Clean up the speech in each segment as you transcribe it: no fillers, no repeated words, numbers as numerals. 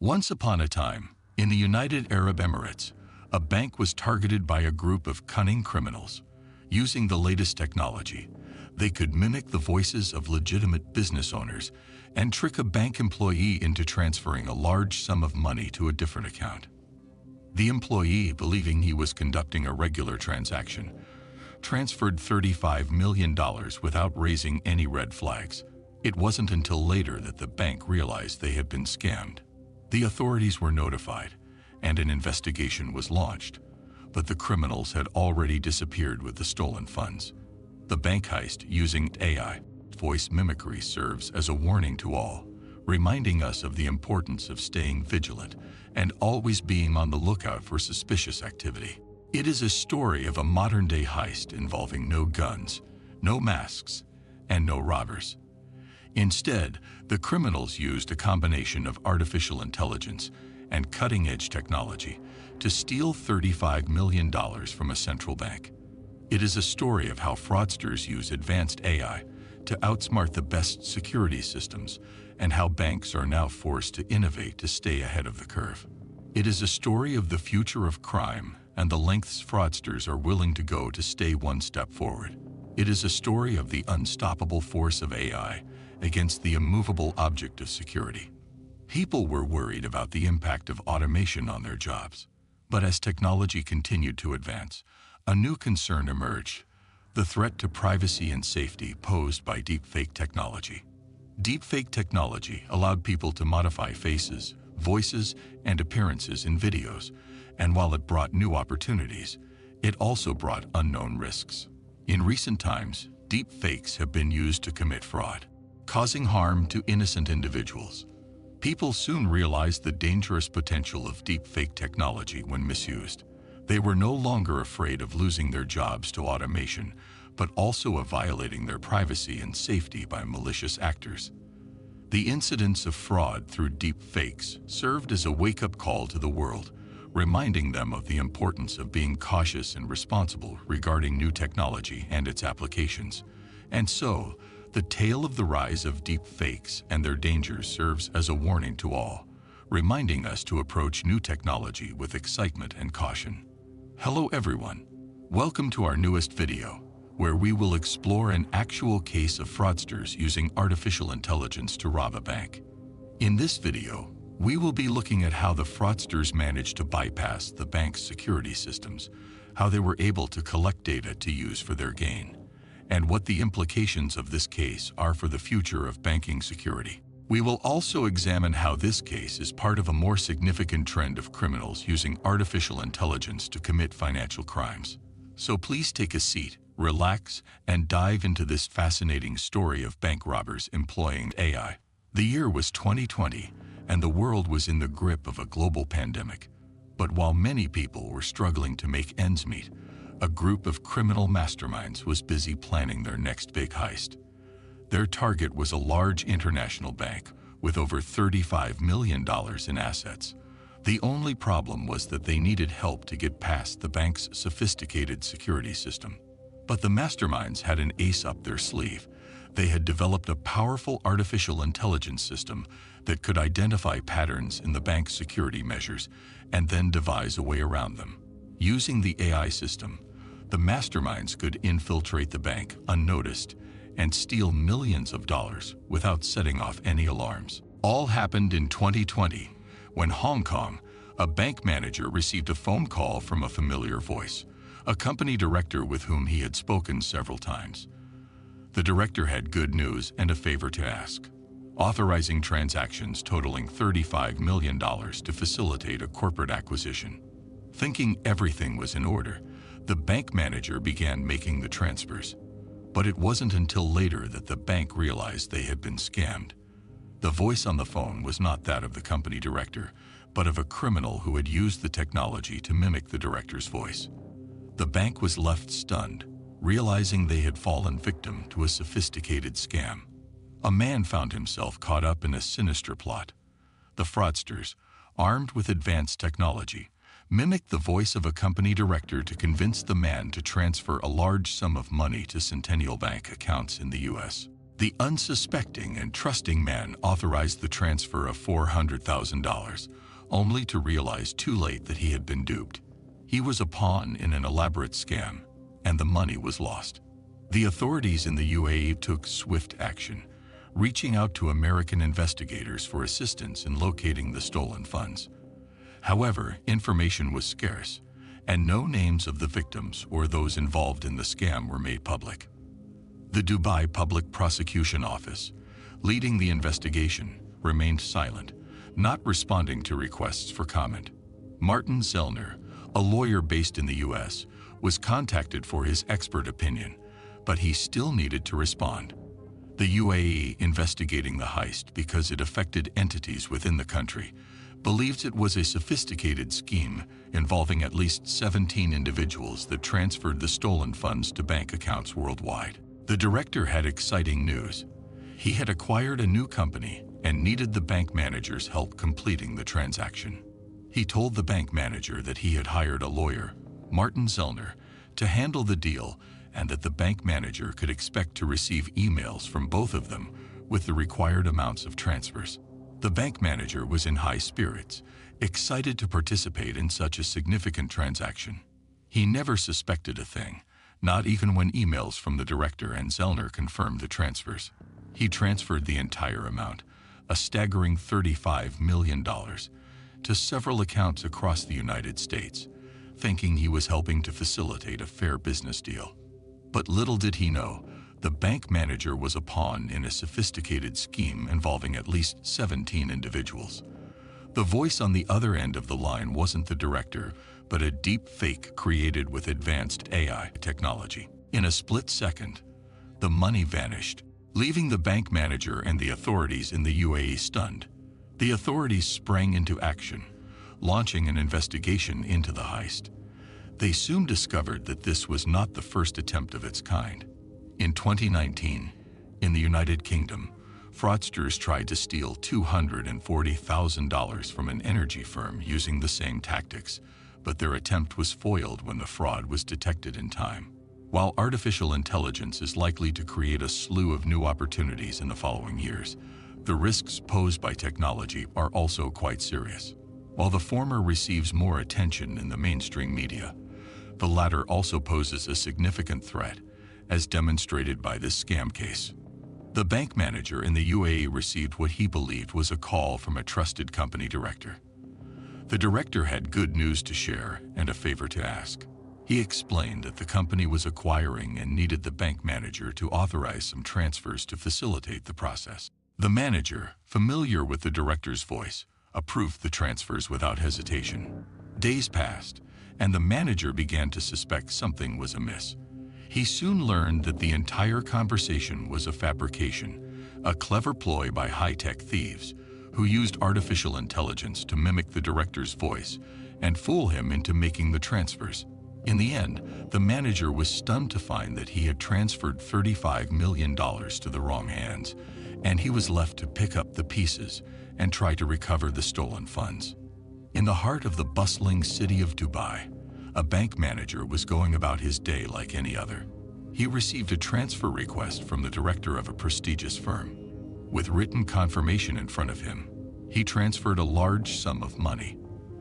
Once upon a time, in the United Arab Emirates, a bank was targeted by a group of cunning criminals. Using the latest technology, they could mimic the voices of legitimate business owners and trick a bank employee into transferring a large sum of money to a different account. The employee, believing he was conducting a regular transaction, transferred $35 million without raising any red flags. It wasn't until later that the bank realized they had been scammed. The authorities were notified, and an investigation was launched, but the criminals had already disappeared with the stolen funds. The bank heist using AI voice mimicry serves as a warning to all, reminding us of the importance of staying vigilant and always being on the lookout for suspicious activity. It is a story of a modern-day heist involving no guns, no masks, and no robbers. Instead, the criminals used a combination of artificial intelligence and cutting-edge technology to steal $35 million from a central bank. It is a story of how fraudsters use advanced AI to outsmart the best security systems and how banks are now forced to innovate to stay ahead of the curve. It is a story of the future of crime and the lengths fraudsters are willing to go to stay one step forward. It is a story of the unstoppable force of AI against the immovable object of security. People were worried about the impact of automation on their jobs. But as technology continued to advance, a new concern emerged: the threat to privacy and safety posed by deepfake technology. Deepfake technology allowed people to modify faces, voices, and appearances in videos, and while it brought new opportunities, it also brought unknown risks. In recent times, deepfakes have been used to commit fraud, causing harm to innocent individuals. People soon realized the dangerous potential of deepfake technology when misused. They were no longer afraid of losing their jobs to automation, but also of violating their privacy and safety by malicious actors. The incidents of fraud through deepfakes served as a wake-up call to the world, reminding them of the importance of being cautious and responsible regarding new technology and its applications. And so, the tale of the rise of deepfakes and their dangers serves as a warning to all, reminding us to approach new technology with excitement and caution. Hello everyone, welcome to our newest video, where we will explore an actual case of fraudsters using artificial intelligence to rob a bank. In this video, we will be looking at how the fraudsters managed to bypass the bank's security systems, how they were able to collect data to use for their gain, and what the implications of this case are for the future of banking security. We will also examine how this case is part of a more significant trend of criminals using artificial intelligence to commit financial crimes. So please take a seat, relax, and dive into this fascinating story of bank robbers employing AI. The year was 2020, and the world was in the grip of a global pandemic. But while many people were struggling to make ends meet, a group of criminal masterminds was busy planning their next big heist. Their target was a large international bank with over $35 million in assets. The only problem was that they needed help to get past the bank's sophisticated security system. But the masterminds had an ace up their sleeve. They had developed a powerful artificial intelligence system that could identify patterns in the bank's security measures and then devise a way around them. Using the AI system, the masterminds could infiltrate the bank unnoticed and steal millions of dollars without setting off any alarms. All happened in 2020, when Hong Kong, a bank manager received a phone call from a familiar voice, a company director with whom he had spoken several times. The director had good news and a favor to ask: authorizing transactions totaling $35 million to facilitate a corporate acquisition. Thinking everything was in order, the bank manager began making the transfers. But it wasn't until later that the bank realized they had been scammed. The voice on the phone was not that of the company director, but of a criminal who had used the technology to mimic the director's voice. The bank was left stunned, realizing they had fallen victim to a sophisticated scam. A man found himself caught up in a sinister plot. The fraudsters, armed with advanced technology, mimicked the voice of a company director to convince the man to transfer a large sum of money to Centennial Bank accounts in the U.S. The unsuspecting and trusting man authorized the transfer of $400,000, only to realize too late that he had been duped. He was a pawn in an elaborate scam, and the money was lost. The authorities in the UAE took swift action, reaching out to American investigators for assistance in locating the stolen funds. However, information was scarce, and no names of the victims or those involved in the scam were made public. The Dubai Public Prosecution Office, leading the investigation, remained silent, not responding to requests for comment. Martin Zellner, a lawyer based in the US, was contacted for his expert opinion, but he still needed to respond. The UAE, investigating the heist because it affected entities within the country, believes it was a sophisticated scheme involving at least 17 individuals that transferred the stolen funds to bank accounts worldwide. The director had exciting news. He had acquired a new company and needed the bank manager's help completing the transaction. He told the bank manager that he had hired a lawyer, Martin Zellner, to handle the deal and that the bank manager could expect to receive emails from both of them with the required amounts of transfers. The bank manager was in high spirits, excited to participate in such a significant transaction. He never suspected a thing, not even when emails from the director and Zellner confirmed the transfers. He transferred the entire amount, a staggering $35 million, to several accounts across the United States, thinking he was helping to facilitate a fair business deal. But little did he know, the bank manager was a pawn in a sophisticated scheme involving at least 17 individuals. The voice on the other end of the line wasn't the director, but a deep fake created with advanced AI technology. In a split second, the money vanished, leaving the bank manager and the authorities in the UAE stunned. The authorities sprang into action, launching an investigation into the heist. They soon discovered that this was not the first attempt of its kind. In 2019, in the United Kingdom, fraudsters tried to steal $240,000 from an energy firm using the same tactics, but their attempt was foiled when the fraud was detected in time. While artificial intelligence is likely to create a slew of new opportunities in the following years, the risks posed by technology are also quite serious. While the former receives more attention in the mainstream media, the latter also poses a significant threat, as demonstrated by this scam case. The bank manager in the UAE received what he believed was a call from a trusted company director. The director had good news to share and a favor to ask. He explained that the company was acquiring and needed the bank manager to authorize some transfers to facilitate the process. The manager, familiar with the director's voice, approved the transfers without hesitation. Days passed, and the manager began to suspect something was amiss. He soon learned that the entire conversation was a fabrication, a clever ploy by high-tech thieves who used artificial intelligence to mimic the director's voice and fool him into making the transfers. In the end, the manager was stunned to find that he had transferred $35 million to the wrong hands, and he was left to pick up the pieces and try to recover the stolen funds. In the heart of the bustling city of Dubai, a bank manager was going about his day like any other. He received a transfer request from the director of a prestigious firm. With written confirmation in front of him, he transferred a large sum of money,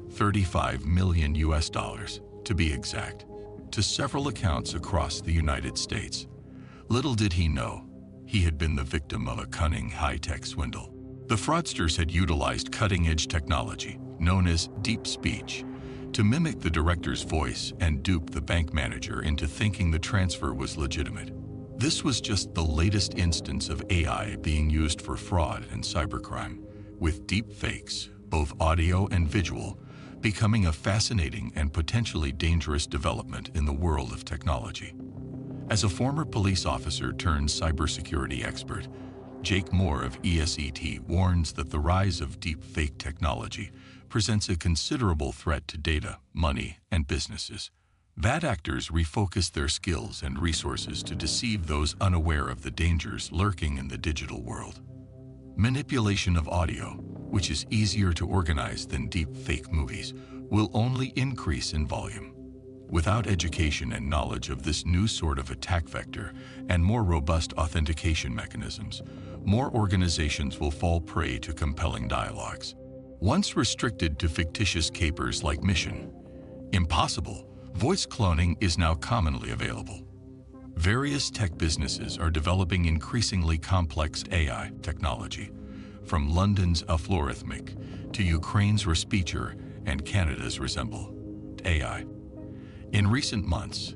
$35 million to be exact, to several accounts across the United States. Little did he know, he had been the victim of a cunning high-tech swindle. The fraudsters had utilized cutting-edge technology, known as deep speech, to mimic the director's voice and dupe the bank manager into thinking the transfer was legitimate. This was just the latest instance of AI being used for fraud and cybercrime, with deep fakes, both audio and visual, becoming a fascinating and potentially dangerous development in the world of technology. As a former police officer turned cybersecurity expert, Jake Moore of ESET warns that the rise of deep fake technology presents a considerable threat to data, money, and businesses. Bad actors refocus their skills and resources to deceive those unaware of the dangers lurking in the digital world. Manipulation of audio, which is easier to organize than deep fake movies, will only increase in volume. Without education and knowledge of this new sort of attack vector and more robust authentication mechanisms, more organizations will fall prey to compelling dialogues. Once restricted to fictitious capers like Mission Impossible, voice cloning is now commonly available. Various tech businesses are developing increasingly complex AI technology, from London's Algorithmic to Ukraine's Respeecher and Canada's Resemble AI. In recent months,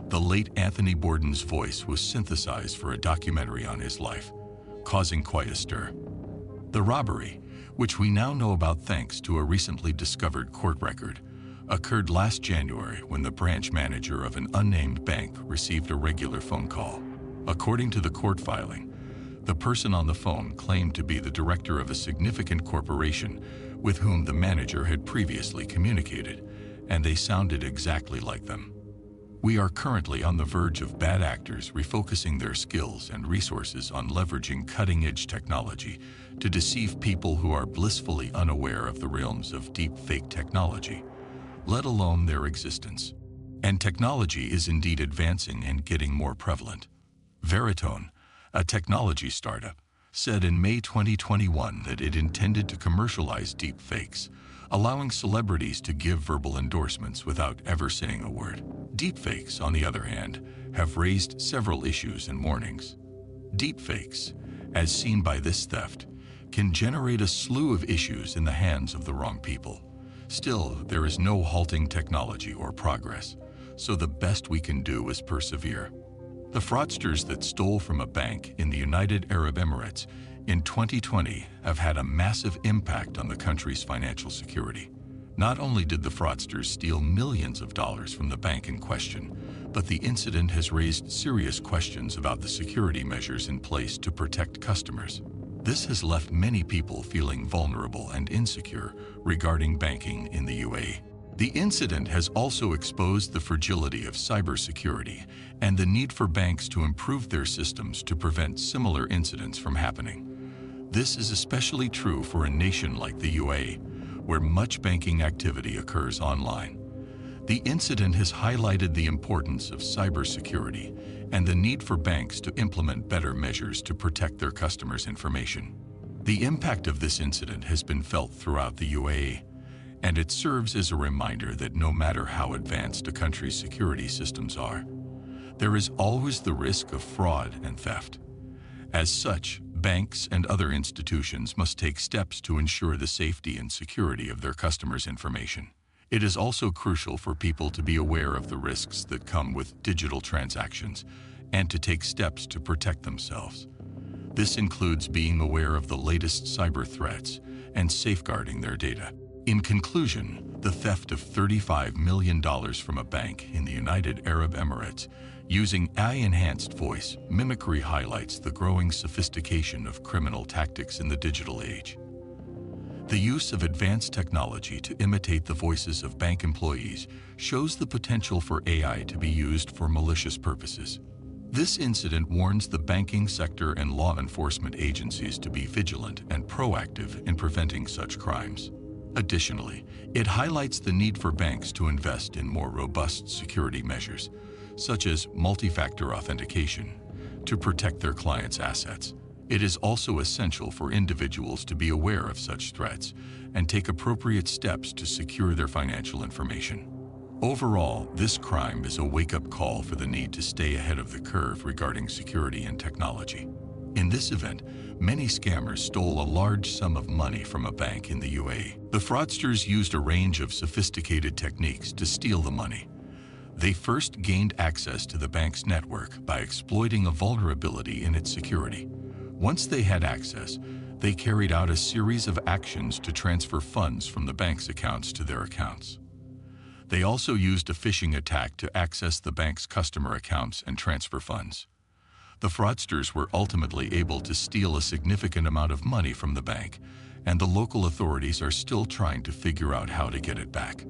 the late Anthony Bourdain's voice was synthesized for a documentary on his life, causing quite a stir. The robbery, which we now know about thanks to a recently discovered court record, occurred last January when the branch manager of an unnamed bank received a regular phone call. According to the court filing, the person on the phone claimed to be the director of a significant corporation with whom the manager had previously communicated, and they sounded exactly like them. We are currently on the verge of bad actors refocusing their skills and resources on leveraging cutting-edge technology to deceive people who are blissfully unaware of the realms of deepfake technology, let alone their existence. And technology is indeed advancing and getting more prevalent. Veritone, a technology startup, said in May 2021 that it intended to commercialize deepfakes, allowing celebrities to give verbal endorsements without ever saying a word. Deepfakes, on the other hand, have raised several issues and warnings. Deepfakes, as seen by this theft, can generate a slew of issues in the hands of the wrong people. Still, there is no halting technology or progress, so the best we can do is persevere. The fraudsters that stole from a bank in the United Arab Emirates in 2020 have had a massive impact on the country's financial security. Not only did the fraudsters steal millions of dollars from the bank in question, but the incident has raised serious questions about the security measures in place to protect customers. This has left many people feeling vulnerable and insecure regarding banking in the UAE. The incident has also exposed the fragility of cybersecurity and the need for banks to improve their systems to prevent similar incidents from happening. This is especially true for a nation like the UAE, where much banking activity occurs online. The incident has highlighted the importance of cybersecurity and the need for banks to implement better measures to protect their customers' information. The impact of this incident has been felt throughout the UAE, and it serves as a reminder that no matter how advanced a country's security systems are, there is always the risk of fraud and theft. As such, banks and other institutions must take steps to ensure the safety and security of their customers' information. It is also crucial for people to be aware of the risks that come with digital transactions and to take steps to protect themselves. This includes being aware of the latest cyber threats and safeguarding their data. In conclusion, the theft of $35 million from a bank in the United Arab Emirates using AI-enhanced voice mimicry highlights the growing sophistication of criminal tactics in the digital age. The use of advanced technology to imitate the voices of bank employees shows the potential for AI to be used for malicious purposes. This incident warns the banking sector and law enforcement agencies to be vigilant and proactive in preventing such crimes. Additionally, it highlights the need for banks to invest in more robust security measures, such as multi-factor authentication, to protect their clients' assets. It is also essential for individuals to be aware of such threats and take appropriate steps to secure their financial information. Overall, this crime is a wake-up call for the need to stay ahead of the curve regarding security and technology. In this event, many scammers stole a large sum of money from a bank in the UAE. The fraudsters used a range of sophisticated techniques to steal the money. They first gained access to the bank's network by exploiting a vulnerability in its security. Once they had access, they carried out a series of actions to transfer funds from the bank's accounts to their accounts. They also used a phishing attack to access the bank's customer accounts and transfer funds. The fraudsters were ultimately able to steal a significant amount of money from the bank, and the local authorities are still trying to figure out how to get it back.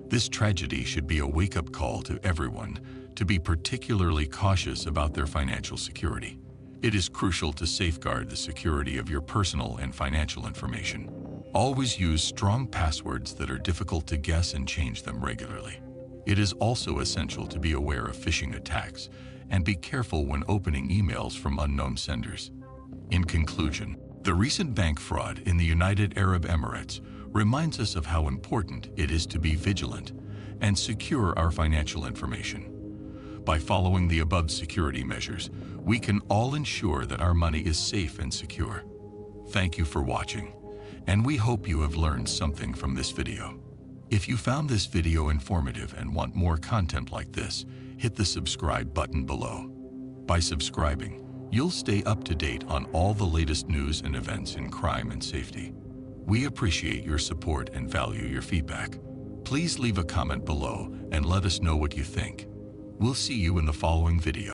This tragedy should be a wake-up call to everyone to be particularly cautious about their financial security. It is crucial to safeguard the security of your personal and financial information. Always use strong passwords that are difficult to guess and change them regularly. It is also essential to be aware of phishing attacks and be careful when opening emails from unknown senders. In conclusion, the recent bank fraud in the United Arab Emirates reminds us of how important it is to be vigilant and secure our financial information. By following the above security measures, we can all ensure that our money is safe and secure. Thank you for watching, and we hope you have learned something from this video. If you found this video informative and want more content like this, hit the subscribe button below. By subscribing, you'll stay up to date on all the latest news and events in crime and safety. We appreciate your support and value your feedback. Please leave a comment below and let us know what you think. We'll see you in the following video.